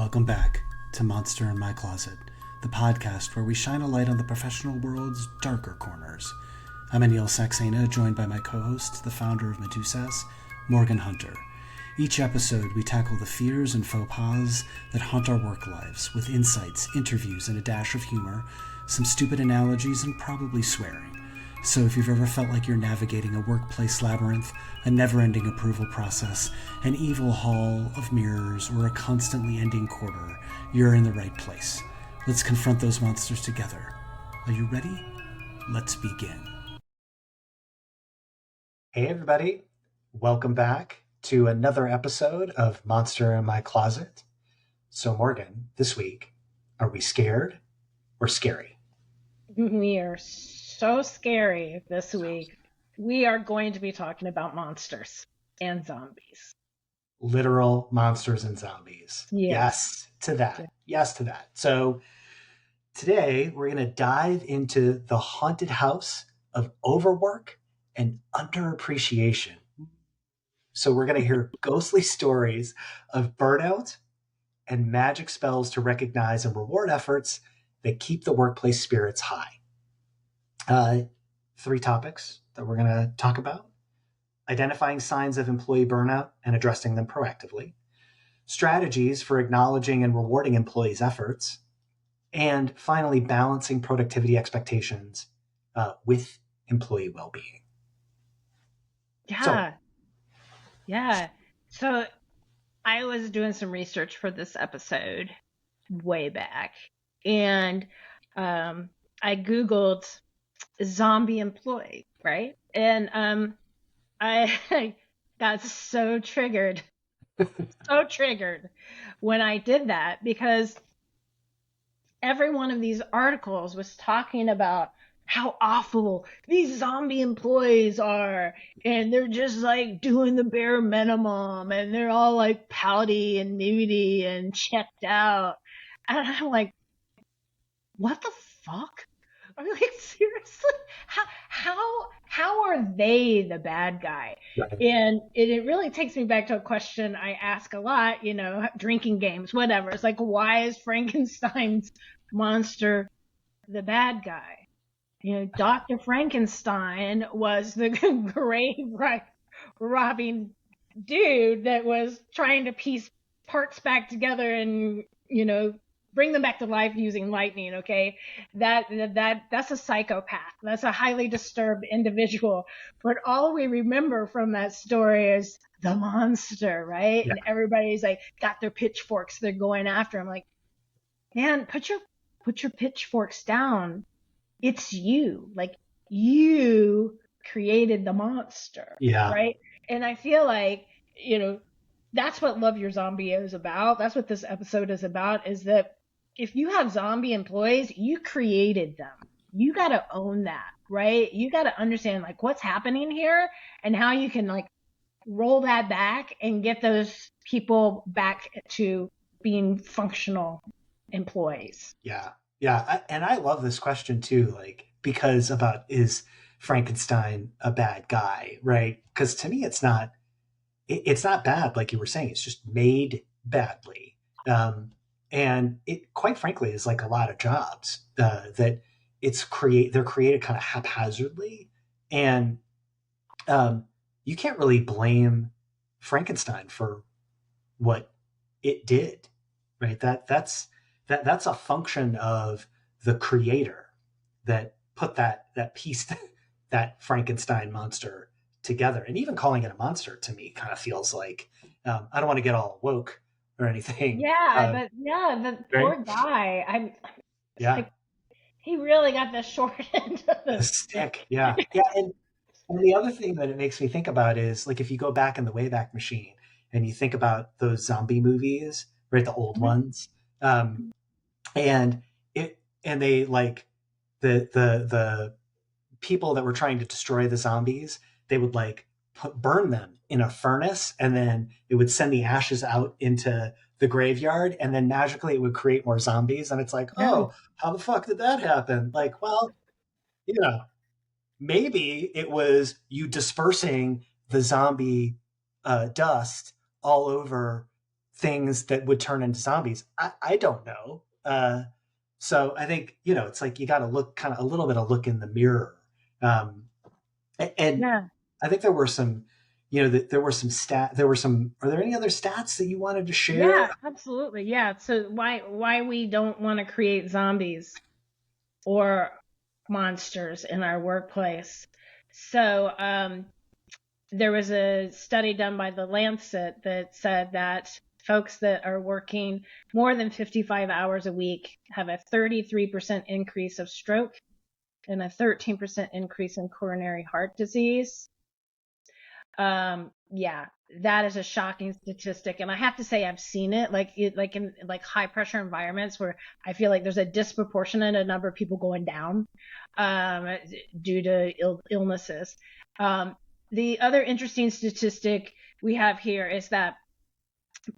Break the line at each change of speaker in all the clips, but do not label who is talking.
Welcome back to Monster in My Closet, the podcast where we shine a light on the professional world's darker corners. I'm Anil Saxena, joined by my co-host, the founder of Medusas, Morgan Hunter. Each episode, we tackle the fears and faux pas that haunt our work lives, with insights, interviews, and a dash of humor, some stupid analogies, and probably swearing. So if you've ever felt like you're navigating a workplace labyrinth, a never-ending approval process, an evil hall of mirrors, or a constantly ending quarter, you're in the right place. Let's confront those monsters together. Are you ready? Let's begin. Hey everybody, welcome back to another episode of Monster in My Closet. So Morgan, this week, are we scared or scary?
We are so scary this week. We are going to be talking about monsters and zombies.
Literal monsters and zombies. Yes to that. Yes to that. So today we're going to dive into the haunted house of overwork and underappreciation. So we're going to hear ghostly stories of burnout and magic spells to recognize and reward efforts that keep the workplace spirits high. 3 topics that we're going to talk about: identifying signs of employee burnout and addressing them proactively, strategies for acknowledging and rewarding employees' efforts, and finally, balancing productivity expectations with employee well-being.
So I was doing some research for this episode way back, and I Googled zombie employee, right? And I got so triggered when I did that, because every one of these articles was talking about how awful these zombie employees are, and they're just like doing the bare minimum, and they're all like pouty and moody and checked out. And I'm like, what the fuck? I'm like, seriously? How are they the bad guy?
Right.
And it really takes me back to a question I ask a lot, drinking games, whatever. It's like, why is Frankenstein's monster the bad guy? Dr. Frankenstein was the grave robbing dude that was trying to piece parts back together and, bring them back to life using lightning. Okay. That's a psychopath. That's a highly disturbed individual. But all we remember from that story is the monster, right?
Yeah.
And everybody's like got their pitchforks. They're going after him. Like, man, put your pitchforks down. It's you. Like, you created the monster.
Yeah.
Right. And I feel like, that's what Love Your Zombie is about. That's what this episode is about, is that if you have zombie employees, you created them. You got to own that, right? You got to understand like what's happening here and how you can like roll that back and get those people back to being functional employees.
Yeah. Yeah. And I love this question too, like, because about, is Frankenstein a bad guy, right? Because to me, it's not bad, like you were saying. It's just made badly. And it, quite frankly, is like a lot of jobs that they're created kind of haphazardly. And you can't really blame Frankenstein for what it did, right? That's a function of the creator that put that piece, that Frankenstein monster together. And even calling it a monster to me kind of feels like, I don't want to get all woke or anything.
The poor guy. Like, he really got the short end of the
stick. Yeah. And the other thing that it makes me think about is, like, if you go back in the Wayback Machine and you think about those zombie movies, right, the old ones, and they like the people that were trying to destroy the zombies, they would like burn them in a furnace, and then it would send the ashes out into the graveyard, and then magically it would create more zombies. And it's like, oh, how the fuck did that happen? Like, well, maybe it was you dispersing the zombie dust all over things that would turn into zombies? I don't know. So I think, it's like you got to look kind of a little bit of look in the mirror. Um, and
Yeah.
I think there were some, there were some are there any other stats that you wanted to share?
Yeah, absolutely. Yeah. So why we don't want to create zombies or monsters in our workplace. So there was a study done by the Lancet that said that folks that are working more than 55 hours a week have a 33% increase of stroke and a 13% increase in coronary heart disease. Yeah, that is a shocking statistic, and I have to say I've seen it like in like high pressure environments where I feel like there's a disproportionate number of people going down um, due to illnesses. The other interesting statistic we have here is that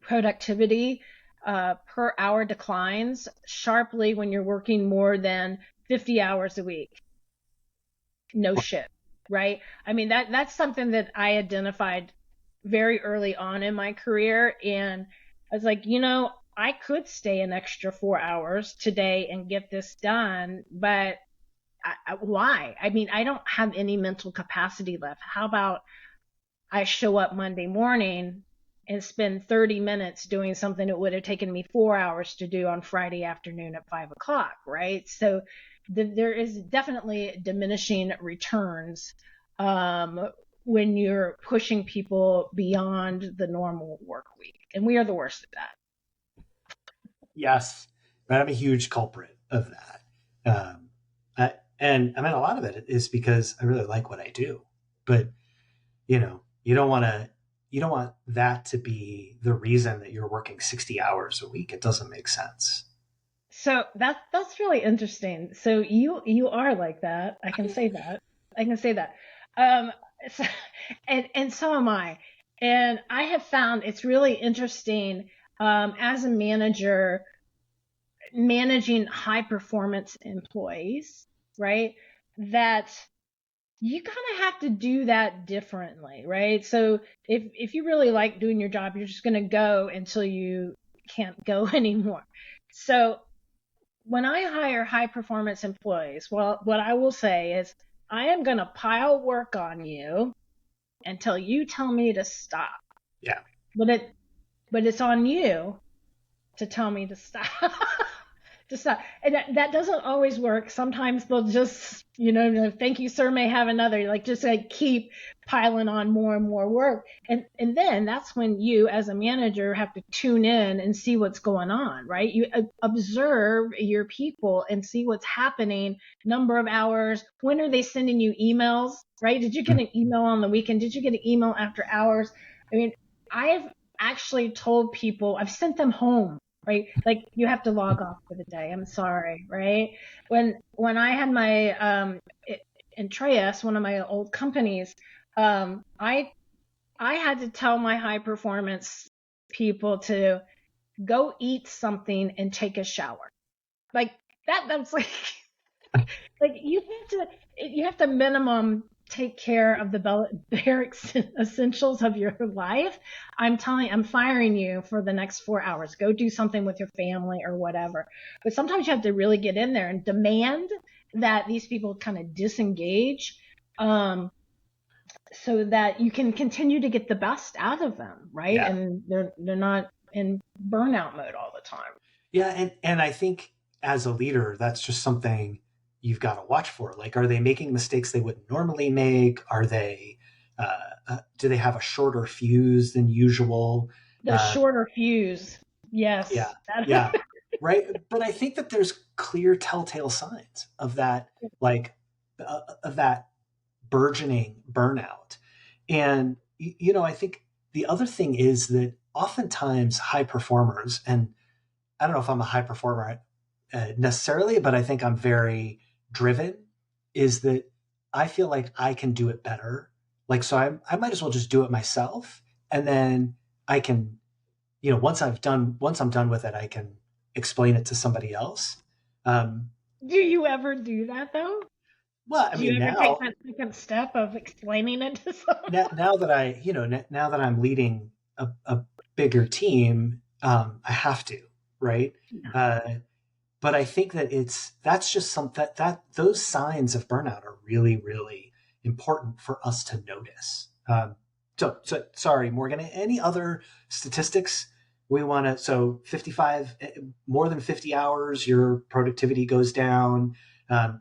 productivity per hour declines sharply when you're working more than 50 hours a week. No shit, right? I mean, that's something that I identified very early on in my career. And I was like, I could stay an extra 4 hours today and get this done, but why? I mean, I don't have any mental capacity left. How about I show up Monday morning and spend 30 minutes doing something that would have taken me 4 hours to do on Friday afternoon at 5 o'clock, right? So there is definitely diminishing returns when you're pushing people beyond the normal work week. And we are the worst at
Yes, but I'm a huge culprit of that. And I mean, a lot of it is because I really like what I do, but you don't want that to be the reason that you're working 60 hours a week. It doesn't make sense.
So that's really interesting. So you are like that. I can say that. I can say that. Um, so, and so am I. And I have found it's really interesting as a manager managing high performance employees, right? That you kind of have to do that differently, right? So if you really like doing your job, you're just going to go until you can't go anymore. So when I hire high performance employees, well, what I will say is I am going to pile work on you until you tell me to stop.
Yeah.
But it's on you to tell me to stop. To stop. And that doesn't always work. Sometimes they'll just, thank you, sir, may have another, like just like keep piling on more and more work. And then that's when you as a manager have to tune in and see what's going on, right? You observe your people and see what's happening, number of hours, when are they sending you emails, right? Did you get an email on the weekend? Did you get an email after hours? I mean, I've actually told people, I've sent them home, right? Like you have to log off for the day. I'm sorry, right? When I had my in Treyas, one of my old companies, I had to tell my high performance people to go eat something and take a shower. Like that's like like you have to minimum take care of the bare essentials of your life. I'm firing you for the next 4 hours. Go do something with your family or whatever. But sometimes you have to really get in there and demand that these people kind of disengage, so that you can continue to get the best out of them, right?
Yeah.
And they're not in burnout mode all the time.
Yeah, and I think as a leader, that's just something you've got to watch for. Like, are they making mistakes they wouldn't normally make? Are they do they have a shorter fuse than usual?
The shorter fuse.
Yeah,
Yes.
yeah, right. But I think that there's clear telltale signs of that, like of that burgeoning burnout. And I think the other thing is that oftentimes high performers, and I don't know if I'm a high performer necessarily, but I think I'm very driven, is that I feel like I can do it better. Like, so I might as well just do it myself. And then I can, once I'm done with it, I can explain it to somebody else.
Do you ever do that though?
Well, I
Do you
mean,
ever take that second step of explaining it to someone?
now that now that I'm leading a bigger team, I have to, right? Uh, but I think that that's just that those signs of burnout are really, really important for us to notice. So sorry, Morgan. Any other statistics we want to? So 55, more than 50 hours, your productivity goes down.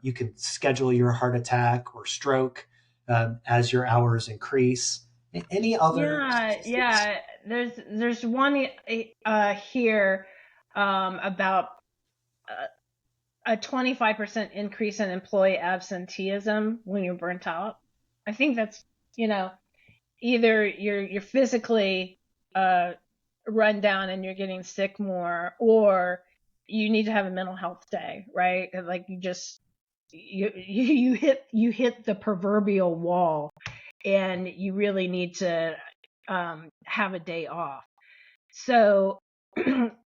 You can schedule your heart attack or stroke as your hours increase. Any other
Yeah,
statistics?
yeah. There's one here about a 25% increase in employee absenteeism when you're burnt out. I think that's, you know, either you're physically uh run down and you're getting sick more, or you need to have a mental health day, right? Like you just you hit the proverbial wall and you really need to have a day off. So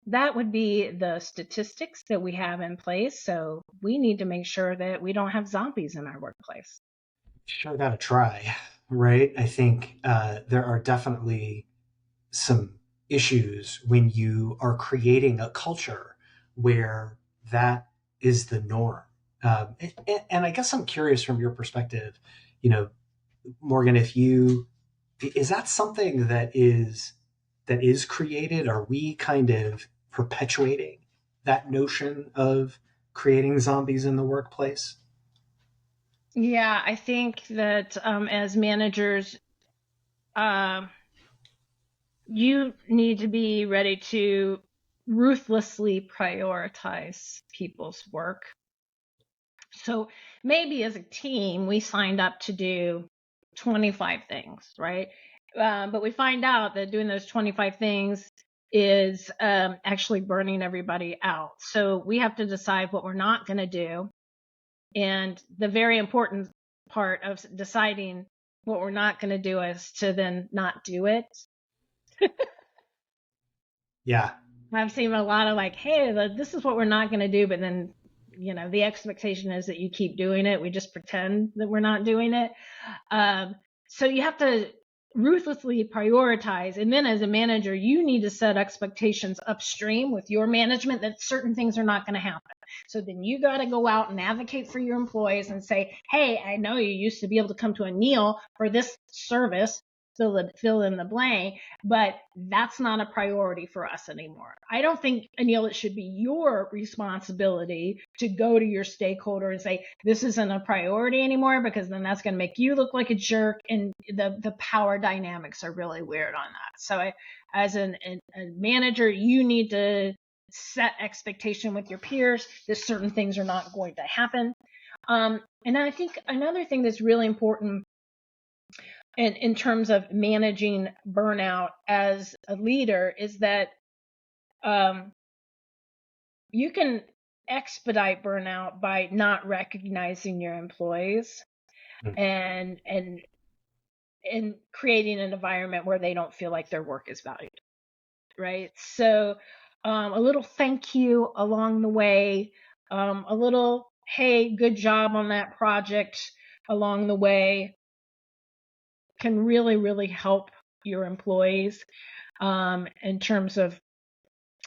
that would be the statistics that we have in place. So we need to make sure that we don't have zombies in our workplace.
Sure, gotta try, right? I think there are definitely some issues when you are creating a culture where that is the norm. And I guess I'm curious from your perspective, you know, Morgan, if you is that something that is created? Are we kind of perpetuating that notion of creating zombies in the workplace?
Yeah, I think that as managers, um, you need to be ready to ruthlessly prioritize people's work. So maybe as a team, we signed up to do 25 things, right? But we find out that doing those 25 things is actually burning everybody out. So we have to decide what we're not going to do. And the very important part of deciding what we're not going to do is to then not do it.
Yeah,
I've seen a lot of like, hey, this is what we're not going to do, but then, the expectation is that you keep doing it. We just pretend that we're not doing it. So you have to ruthlessly prioritize. And then as a manager, you need to set expectations upstream with your management that certain things are not going to happen. So then you got to go out and advocate for your employees and say, hey, I know you used to be able to come to Anil for this service, fill in the blank, but that's not a priority for us anymore. I don't think, Anil, it should be your responsibility to go to your stakeholder and say, this isn't a priority anymore, because then that's going to make you look like a jerk. And the power dynamics are really weird on that. So as a manager, you need to set expectation with your peers that certain things are not going to happen. And I think another thing that's really important in terms of managing burnout as a leader is that um, you can expedite burnout by not recognizing your employees
mm,
and creating an environment where they don't feel like their work is valued, right? So a little thank you along the way, a little hey, good job on that project along the way can really, really help your employees in terms of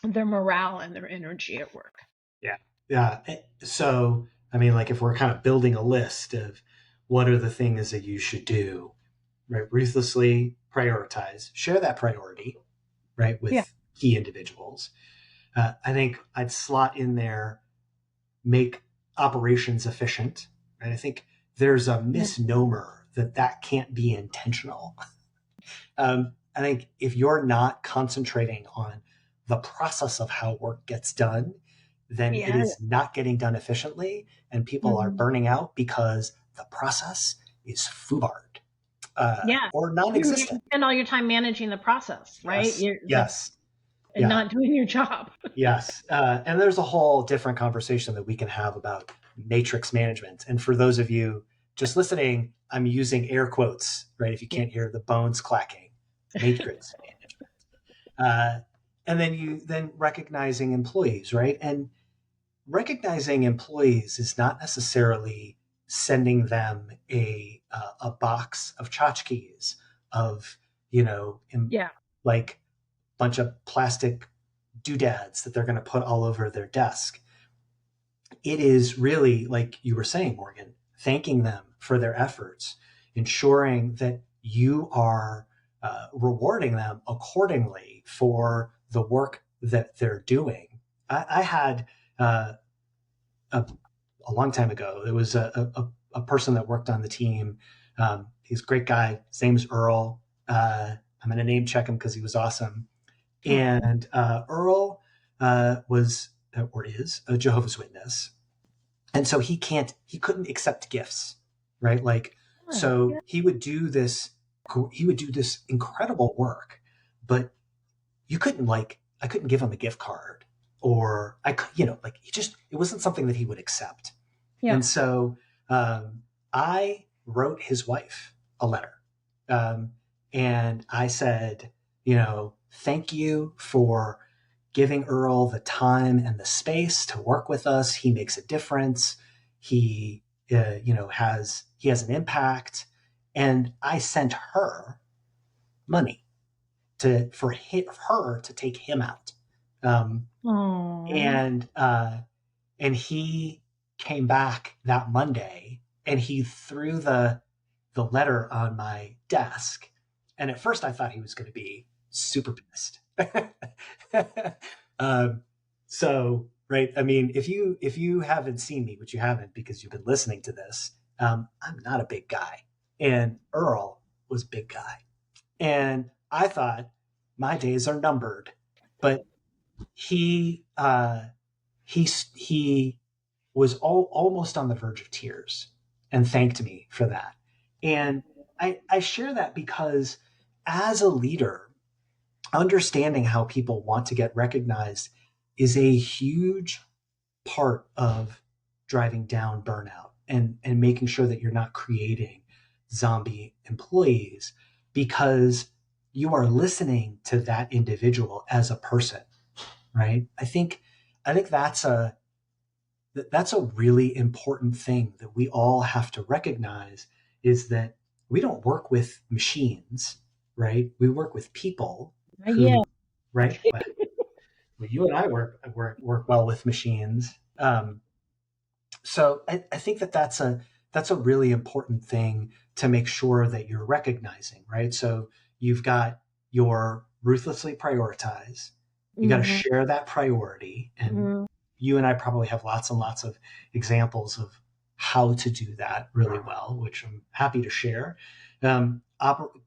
their morale and their energy at work.
yeah, yeah. So, I mean, like if we're kind of building a list of what are the things that you should do, right? Ruthlessly prioritize, share that priority, right,
Yeah.
with key individuals. I think I'd slot in there, make operations efficient, right? I think there's a
Yeah.
misnomer that that can't be intentional. I think if you're not concentrating on the process of how work gets done, then it
Yeah.
is not getting done efficiently, and people are
Mhm.
burning out because the process is foobarred
Yeah.
or
You
non-existent.
spend all your time managing the process, right?
Yes,
You're like
yes,
and
yeah,
not doing your job.
yes. And there's a whole different conversation that we can have about matrix management. And for those of you just listening, I'm using air quotes, right? If you
Yeah.
can't hear the bones clacking, matrix management. Uh, and then you then recognizing employees, right? And recognizing employees is not necessarily sending them a box of tchotchkes of, you know,
Yeah.
like bunch of plastic doodads that they're going to put all over their desk. It is really, like you were saying, Morgan, thanking them for their efforts, ensuring that you are rewarding them accordingly for the work that they're doing. I had a, a long time ago, there was a person that worked on the team. He's a great guy. His name is Earl. I'm going to name check him because he was awesome. And Earl was or is a Jehovah's Witness, and so he couldn't accept gifts, right? Like, so he would do this incredible work, but you couldn't, like, I couldn't give him a gift card, or I could, like, it wasn't something that he would accept. Yeah. And so I wrote his wife a letter, and I said, thank you for giving Earl the time and the space to work with us. He makes a difference. He, has an impact. And I sent her money for her to take him out. And he came back that Monday, and he threw the letter on my desk. And at first I thought he was going to be super pissed. So, right. I mean, if you haven't seen me, which you haven't because you've been listening to this, I'm not a big guy, and Earl was a big guy. And I thought my days are numbered, but he was almost on the verge of tears and thanked me for that. And I share that because as a leader, understanding how people want to get recognized is a huge part of driving down burnout and making sure that you're not creating zombie employees, because you are listening to that individual as a person, right? I think that's a really important thing that we all have to recognize, is that we don't work with machines, right? We work with people who, right? Well, you and I work well with machines. So I think that's a really important thing to make sure that you're recognizing, right? So you've got your ruthlessly prioritize. You got to share that priority, and you and I probably have lots and lots of examples of how to do that really well, which I'm happy to share.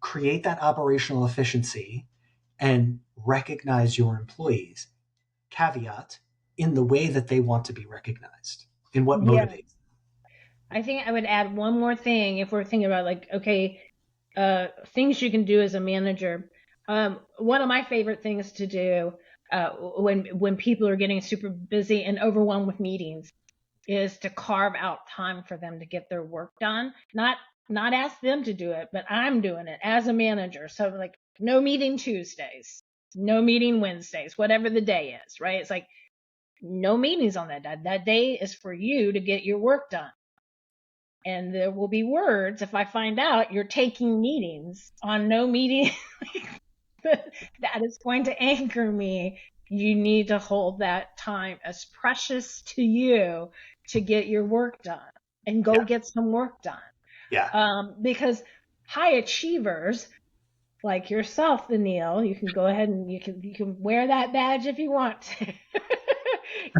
Create that operational efficiency and recognize your employees, caveat, in the way that they want to be recognized, in what motivates them.
I think I would add one more thing if we're thinking about, like, okay, things you can do as a manager. One of my favorite things to do when people are getting super busy and overwhelmed with meetings is to carve out time for them to get their work done. Not ask them to do it, but I'm doing it as a manager. So, like, no meeting Tuesdays, no meeting Wednesdays, whatever the day is, right? It's like no meetings on that day. That day is for you to get your work done. And there will be words if I find out you're taking meetings on no meeting. That is going to anchor me. You need to hold that time as precious to you to get your work done and go get some work done.
Yeah.
Because high achievers like yourself, Anil, you can go ahead and you can wear that badge if you want to.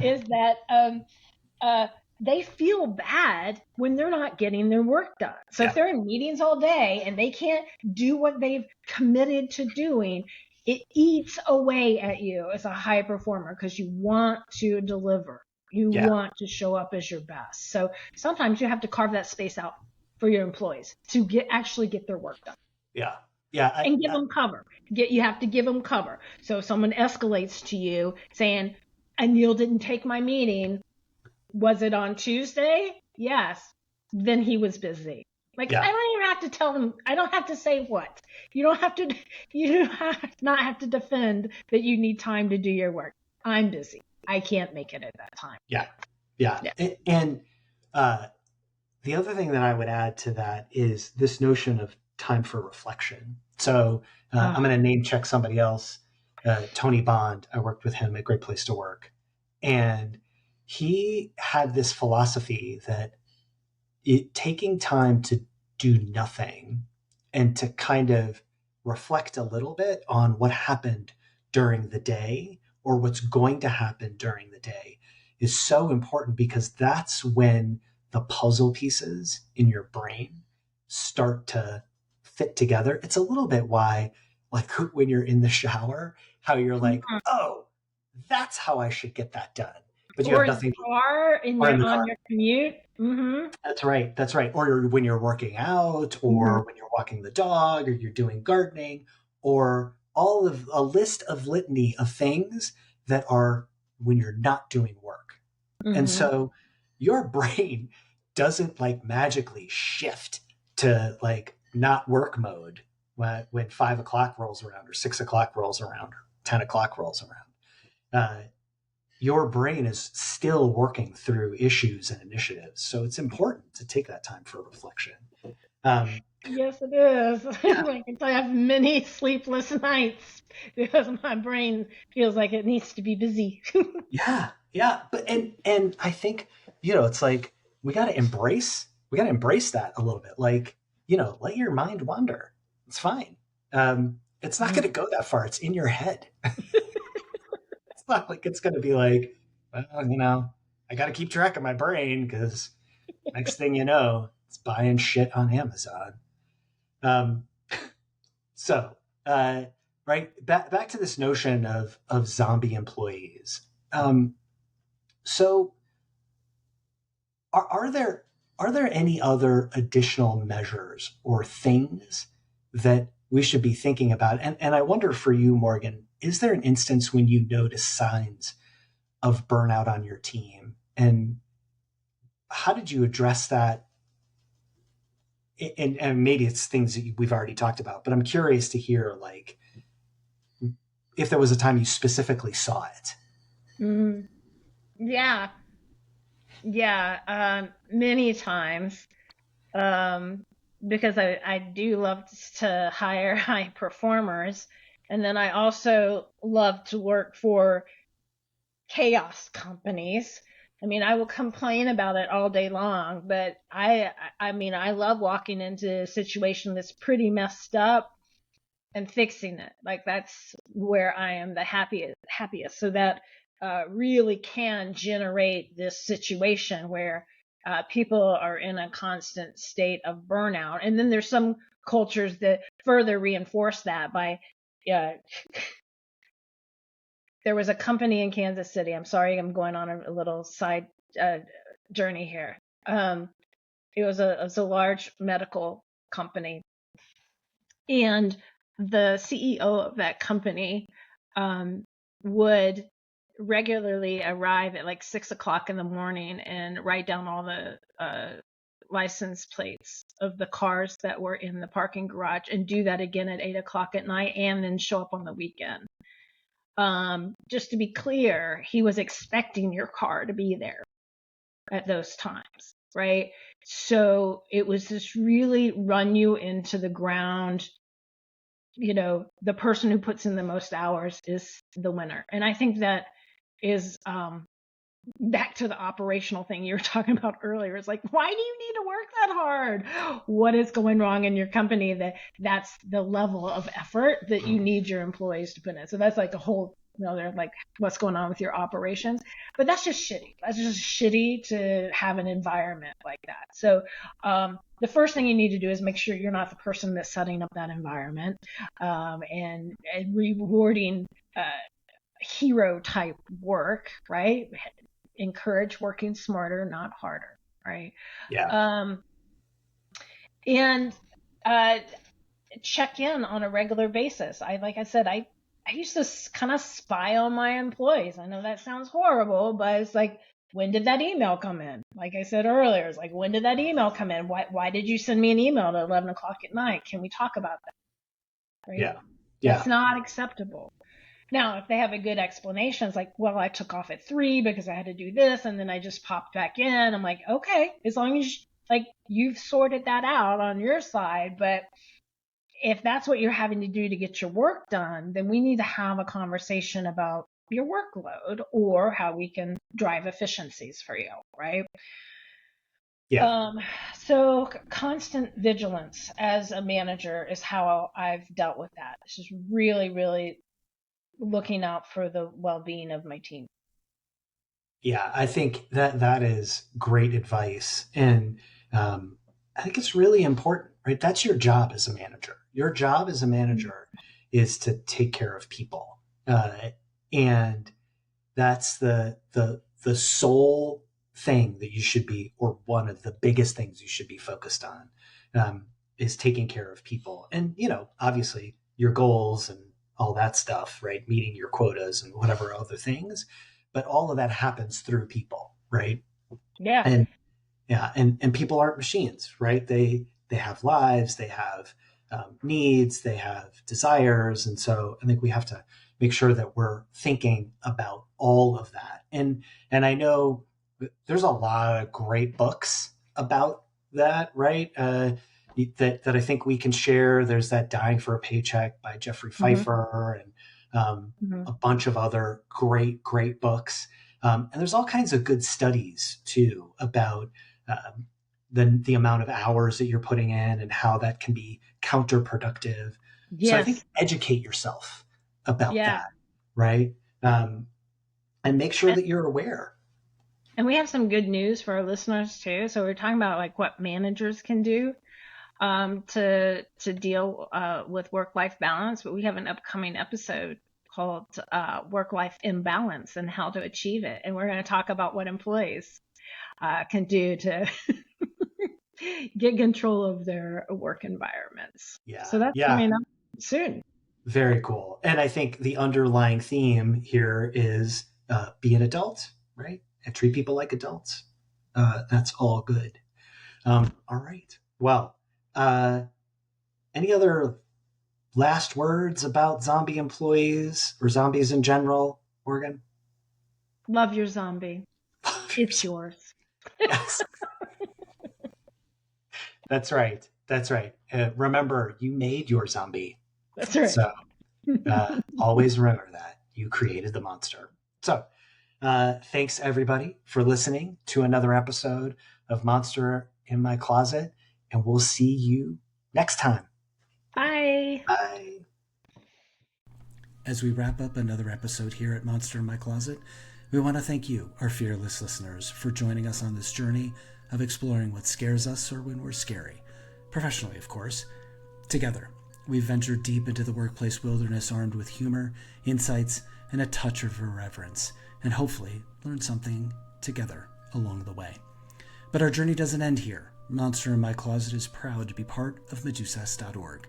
Is that they feel bad when they're not getting their work done. So if they're in meetings all day and they can't do what they've committed to doing, it eats away at you as a high performer, because you want to deliver. You want to show up as your best. So sometimes you have to carve that space out for your employees to actually get their work done.
Yeah.
And give them cover. You have to give them cover. So if someone escalates to you saying, Anil didn't take my meeting, was it on Tuesday? Yes. Then he was busy. Like, I don't even have to tell them. I don't have to say what. You don't have to. You not have to defend that you need time to do your work. I'm busy. I can't make it at that time.
Yeah. And the other thing that I would add to that is this notion of time for reflection. So I'm going to name check somebody else. Tony Bond. I worked with him at Great Place to Work, and he had this philosophy that taking time to do nothing and to kind of reflect a little bit on what happened during the day or what's going to happen during the day is so important, because that's when the puzzle pieces in your brain start to fit together. It's a little bit why, like, when you're in the shower, how you're like,
Mhm.
oh, that's how I should get that done. But you
Or
have
in the
nothing,
car, and
or
you're
in the
on
car.
your commute. Mm-hmm.
That's right. That's right. Or when you're working out,
Mm-hmm.
or when you're walking the dog, or you're doing gardening, or all of a list of litany of things that are when you're not doing work. And
Mm-hmm.
so your brain doesn't like magically shift to like not work mode when 5 o'clock rolls around, or 6 o'clock rolls around, or 10 o'clock rolls around. Your brain is still working through issues and initiatives. So it's important to take that time for reflection. Um,
Yes, it is.
yeah,
I can tell you I have many sleepless nights because my brain feels like it needs to be busy.
yeah, yeah. But and I think, it's like we got to embrace that a little bit. Like, let your mind wander. It's fine. It's not going to go that far. It's in your head. It's not like it's going to be like, well, I got to keep track of my brain, because next thing you know, it's buying shit on Amazon. Um, So, uh, right, back to this notion of zombie employees. Um, so, are there any other additional measures or things that we should be thinking about? And I wonder, for you, Morgan, is there an instance when you notice signs of burnout on your team, and how did you address that? And maybe it's things that we've already talked about, but I'm curious to hear, like, if there was a time you specifically saw it.
Mm-hmm. Yeah, yeah, many times. Um, because I do love to hire high performers, and then I also love to work for chaos companies. I mean, I will complain about it all day long, but I mean, I love walking into a situation that's pretty messed up and fixing it. Like that's where I am the happiest. So that really can generate this situation where people are in a constant state of burnout. And then there's some cultures that further reinforce that by uh, there was a company in Kansas City. I'm sorry, I'm going on a little side uh, journey here. Um, it was a large medical company, and the CEO of that company um, would regularly arrive at like 6 o'clock in the morning and write down all the license plates of the cars that were in the parking garage, and do that again at 8 o'clock at night, and then show up on the weekend. Just to be clear, he was expecting your car to be there at those times, right? So it was this really run you into the ground. The person who puts in the most hours is the winner. And I think that is back to the operational thing you were talking about earlier. It's like, why do you need to work that hard? What is going wrong in your company that's the level of effort that you need your employees to put in? So that's like a whole they're like, what's going on with your operations? But that's just shitty. That's just shitty to have an environment like that. So the first thing you need to do is make sure you're not the person that's setting up that environment, and rewarding hero type work, right? Encourage working smarter, not harder, right?
Yeah.
Um, and uh, check in on a regular basis. Like I said, I used to kind of spy on my employees. I know that sounds horrible, but it's like, when did that email come in? Like I said earlier, it's like, when did that email come in? Why did you send me an email at 11 o'clock at night? Can we talk about that? Right?
Yeah.
That's
Yeah.
not acceptable. Now, if they have a good explanation, it's like, well, I took off at 3 because I had to do this, and then I just popped back in. I'm like, okay, as long as like you've sorted that out on your side. But if that's what you're having to do to get your work done, then we need to have a conversation about your workload or how we can drive efficiencies for you, right?
Yeah.
So constant vigilance as a manager is how I've dealt with that. It's just really, really looking out for the well-being of my team.
Yeah, I think that is great advice, and I think it's really important, right? That's your job as a manager. Your job as a manager is to take care of people, and that's the sole thing that you should be, or one of the biggest things you should be focused on, is taking care of people, and obviously your goals and all that stuff, right? Meeting your quotas and whatever other things, but all of that happens through people, right?
Yeah.
And yeah, and people aren't machines, right? They have lives, they have needs, they have desires, and so I think we have to make sure that we're thinking about all of that. And I know there's a lot of great books about that, right? That I think we can share. There's that Dying for a Paycheck by Jeffrey
Mm-hmm.
Pfeiffer, and
Mm-hmm.
a bunch of other great books. And there's all kinds of good studies too about the amount of hours that you're putting in and how that can be counterproductive. So I think
Yes.
educate yourself about
Yeah.
that, right? And make sure that you're aware.
And we have some good news for our listeners too. So we're talking about like what managers can do to deal with work-life balance, but we have an upcoming episode called Work-Life Imbalance and how to achieve it. And we're going to talk about what employees can do to get control of their work environments.
Yeah.
So that's
Yeah.
coming up soon.
Very cool. And I think the underlying theme here is be an adult, right? And treat people like adults. That's all good. All right. Well, any other last words about zombie employees or zombies in general, Morgan?
Love your zombie. It's yours.
Yes. That's right. That's right. Remember, you made your zombie.
That's right.
So always remember that you created the monster. So thanks everybody for listening to another episode of Monster in My Closet, and we'll see you next time.
Bye.
Bye. As we wrap up another episode here at Monster in My Closet, we want to thank you, our fearless listeners, for joining us on this journey of exploring what scares us or when we're scary. Professionally, of course. Together, we've ventured deep into the workplace wilderness armed with humor, insights, and a touch of irreverence, and hopefully learned something together along the way. But our journey doesn't end here. Monster in My Closet is proud to be part of Medusas.org.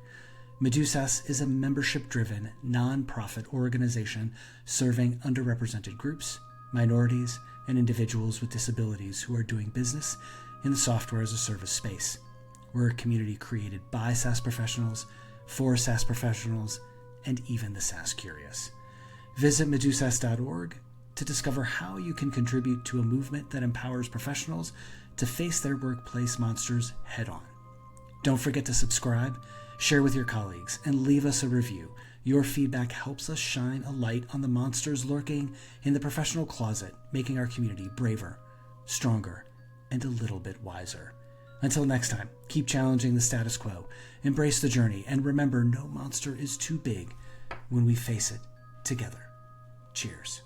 Medusas is a membership-driven, non-profit organization serving underrepresented groups, minorities, and individuals with disabilities who are doing business in the software-as-a-service space. We're a community created by SaaS professionals, for SaaS professionals, and even the SaaS curious. Visit Medusas.org to discover how you can contribute to a movement that empowers professionals to face their workplace monsters head-on. Don't forget to subscribe, share with your colleagues, and leave us a review. Your feedback helps us shine a light on the monsters lurking in the professional closet, making our community braver, stronger, and a little bit wiser. Until next time, keep challenging the status quo, embrace the journey, and remember, no monster is too big when we face it together. Cheers.